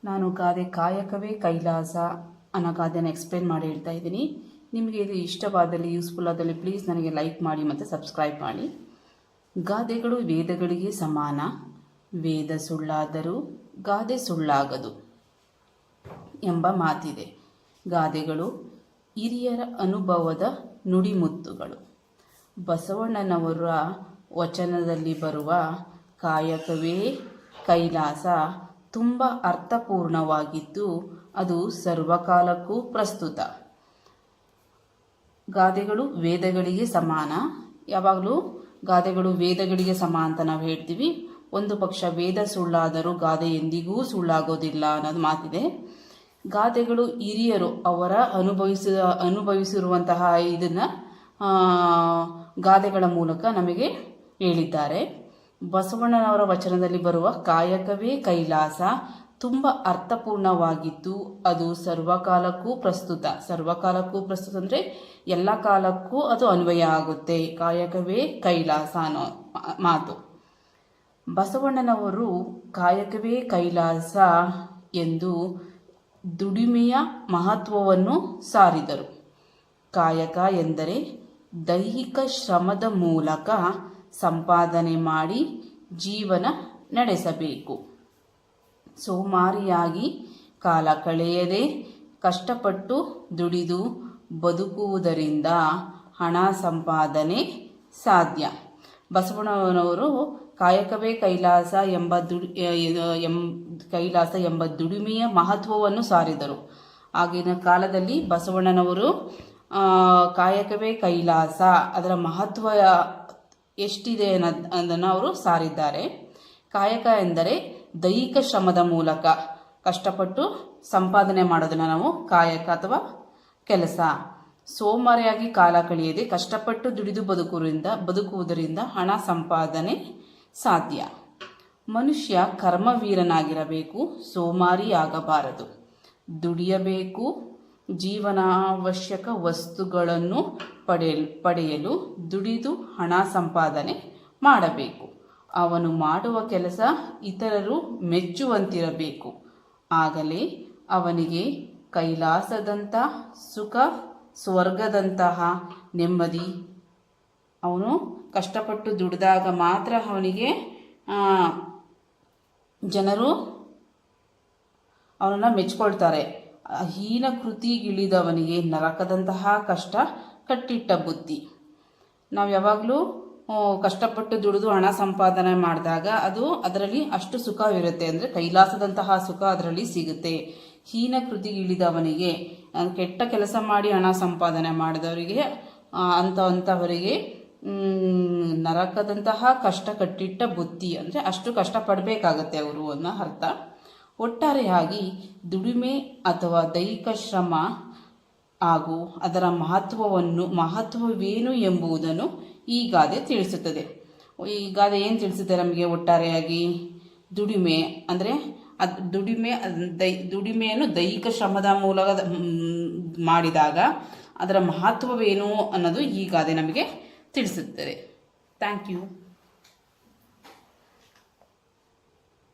ನಾನು ಗಾದೆ ಕಾಯಕವೇ ಕೈಲಾಸ ಅನ್ನೋ ಗಾದೆನ ಎಕ್ಸ್ಪ್ಲೇನ್ ಮಾಡಿ ಹೇಳ್ತಾ ಇದ್ದೀನಿ. ನಿಮಗೆ ಇದು ಇಷ್ಟವಾದಲ್ಲಿ ಯೂಸ್ಫುಲ್ ಆದಲ್ಲಿ ಪ್ಲೀಸ್ ನನಗೆ ಲೈಕ್ ಮಾಡಿ ಮತ್ತು ಸಬ್ಸ್ಕ್ರೈಬ್ ಮಾಡಿ. ಗಾದೆಗಳು ವೇದಗಳಿಗೆ ಸಮಾನ, ವೇದ ಸುಳ್ಳಾದರೂ ಗಾದೆ ಸುಳ್ಳಾಗದು ಎಂಬ ಮಾತಿದೆ. ಗಾದೆಗಳು ಹಿರಿಯರ ಅನುಭವದ ನುಡಿಮುತ್ತುಗಳು. ಬಸವಣ್ಣನವರ ವಚನದಲ್ಲಿ ಬರುವ ಕಾಯಕವೇ ಕೈಲಾಸ ತುಂಬ ಅರ್ಥಪೂರ್ಣವಾಗಿದ್ದು ಅದು ಸರ್ವಕಾಲಕ್ಕೂ ಪ್ರಸ್ತುತ. ಗಾದೆಗಳು ವೇದಗಳಿಗೆ ಸಮಾನ. ಯಾವಾಗಲೂ ಗಾದೆಗಳು ವೇದಗಳಿಗೆ ಸಮ ಅಂತ ನಾವು ಹೇಳ್ತೀವಿ. ಒಂದು ಪಕ್ಷ ವೇದ ಸುಳ್ಳಾದರೂ ಗಾದೆ ಎಂದಿಗೂ ಸುಳ್ಳಾಗೋದಿಲ್ಲ ಅನ್ನೋದು ಮಾತಿದೆ. ಗಾದೆಗಳು ಹಿರಿಯರು ಅವರ ಅನುಭವಿಸಿರುವಂತಹ ಇದನ್ನು ಗಾದೆಗಳ ಮೂಲಕ ನಮಗೆ ಹೇಳಿದ್ದಾರೆ. ಬಸವಣ್ಣನವರ ವಚನದಲ್ಲಿ ಬರುವ ಕಾಯಕವೇ ಕೈಲಾಸ ತುಂಬ ಅರ್ಥಪೂರ್ಣವಾಗಿದ್ದು ಅದು ಸರ್ವಕಾಲಕ್ಕೂ ಪ್ರಸ್ತುತ. ಸರ್ವಕಾಲಕ್ಕೂ ಪ್ರಸ್ತುತ ಅಂದರೆ ಎಲ್ಲ ಕಾಲಕ್ಕೂ ಅದು ಅನ್ವಯ ಆಗುತ್ತೆ. ಕಾಯಕವೇ ಕೈಲಾಸ ಅನ್ನೋ ಮಾತು. ಬಸವಣ್ಣನವರು ಕಾಯಕವೇ ಕೈಲಾಸ ಎಂದು ದುಡಿಮೆಯ ಮಹತ್ವವನ್ನು ಸಾರಿದರು. ಕಾಯಕ ಎಂದರೆ ದೈಹಿಕ ಶ್ರಮದ ಮೂಲಕ ಸಂಪಾದನೆ ಮಾಡಿ ಜೀವನ ನಡೆಸಬೇಕು. ಸೋಮಾರಿಯಾಗಿ ಕಾಲ ಕಳೆಯದೆ ಕಷ್ಟಪಟ್ಟು ದುಡಿದು ಬದುಕುವುದರಿಂದ ಹಣ ಸಂಪಾದನೆ ಸಾಧ್ಯ. ಬಸವಣ್ಣನವರು ಕಾಯಕವೇ ಕೈಲಾಸ ಎಂಬ ದುಡಿಮೆಯ ಮಹತ್ವವನ್ನು ಸಾರಿದರು. ಆಗಿನ ಕಾಲದಲ್ಲಿ ಬಸವಣ್ಣನವರು ಕಾಯಕವೇ ಕೈಲಾಸ ಅದರ ಮಹತ್ವ ಎಷ್ಟಿದೆ ಅನ್ನೋದನ್ನು ಅವರು ಸಾರಿದ್ದಾರೆ. ಕಾಯಕ ಎಂದರೆ ದೈಹಿಕ ಶ್ರಮದ ಮೂಲಕ ಕಷ್ಟಪಟ್ಟು ಸಂಪಾದನೆ ಮಾಡೋದನ್ನು ನಾವು ಕಾಯಕ ಅಥವಾ ಕೆಲಸ. ಸೋಮಾರಿಯಾಗಿ ಕಾಲ ಕಳೆಯದೆ ಕಷ್ಟಪಟ್ಟು ದುಡಿದು ಬದುಕುವುದರಿಂದ ಹಣ ಸಂಪಾದನೆ ಸಾಧ್ಯ. ಮನುಷ್ಯ ಕರ್ಮವೀರನಾಗಿರಬೇಕು, ಸೋಮಾರಿಯಾಗಬಾರದು. ದುಡಿಯಬೇಕು, ಜೀವನಾವಶ್ಯಕ ವಸ್ತುಗಳನ್ನು ಪಡೆಯಲು ದುಡಿದು ಹಣ ಸಂಪಾದನೆ ಮಾಡಬೇಕು. ಅವನು ಮಾಡುವ ಕೆಲಸ ಇತರರು ಮೆಚ್ಚುವಂತಿರಬೇಕು. ಆಗಲೇ ಅವನಿಗೆ ಕೈಲಾಸದಂಥ ಸುಖ, ಸ್ವರ್ಗದಂತಹ ನೆಮ್ಮದಿ. ಅವನು ಕಷ್ಟಪಟ್ಟು ದುಡಿದಾಗ ಮಾತ್ರ ಅವನಿಗೆ ಜನರು ಅವನನ್ನು ಮೆಚ್ಕೊಳ್ತಾರೆ. ಹೀನ ಕೃತಿಗಿಳಿದವನಿಗೆ ನರಕದಂತಹ ಕಷ್ಟ ಕಟ್ಟಿಟ್ಟ ಬುದ್ಧಿ. ನಾವು ಯಾವಾಗಲೂ ಕಷ್ಟಪಟ್ಟು ದುಡಿದು ಹಣ ಸಂಪಾದನೆ ಮಾಡಿದಾಗ ಅದರಲ್ಲಿ ಅಷ್ಟು ಸುಖವಿರುತ್ತೆ. ಅಂದರೆ ಕೈಲಾಸದಂತಹ ಸುಖ ಅದರಲ್ಲಿ ಸಿಗುತ್ತೆ. ಹೀನ ಕೃತಿಗಿಳಿದವನಿಗೆ, ಕೆಟ್ಟ ಕೆಲಸ ಮಾಡಿ ಹಣ ಸಂಪಾದನೆ ಮಾಡಿದವರಿಗೆ ಅಂಥವರಿಗೆ ನರಕದಂತಹ ಕಷ್ಟ ಕಟ್ಟಿಟ್ಟ ಬುದ್ಧಿ. ಅಂದರೆ ಅಷ್ಟು ಕಷ್ಟಪಡಬೇಕಾಗತ್ತೆ ಅವರು ಅನ್ನೋ ಅರ್ಥ. ಒಟ್ಟಾರೆಯಾಗಿ ದುಡಿಮೆ ಅಥವಾ ದೈಹಿಕ ಶ್ರಮ ಹಾಗೂ ಅದರ ಮಹತ್ವವೇನು ಎಂಬುದನ್ನು ಈ ಗಾದೆ ತಿಳಿಸುತ್ತದೆ. ಈ ಗಾದೆ ಏನು ತಿಳಿಸುತ್ತೆ ನಮಗೆ? ಒಟ್ಟಾರೆಯಾಗಿ ದುಡಿಮೆ ಅಂದರೆ ದುಡಿಮೆಯನ್ನು ದೈಹಿಕ ಶ್ರಮದ ಮೂಲಕ ಮಾಡಿದಾಗ ಅದರ ಮಹತ್ವವೇನು ಅನ್ನೋದು ಈ ಗಾದೆ ನಮಗೆ ತಿಳಿಸುತ್ತದೆ. Thank you.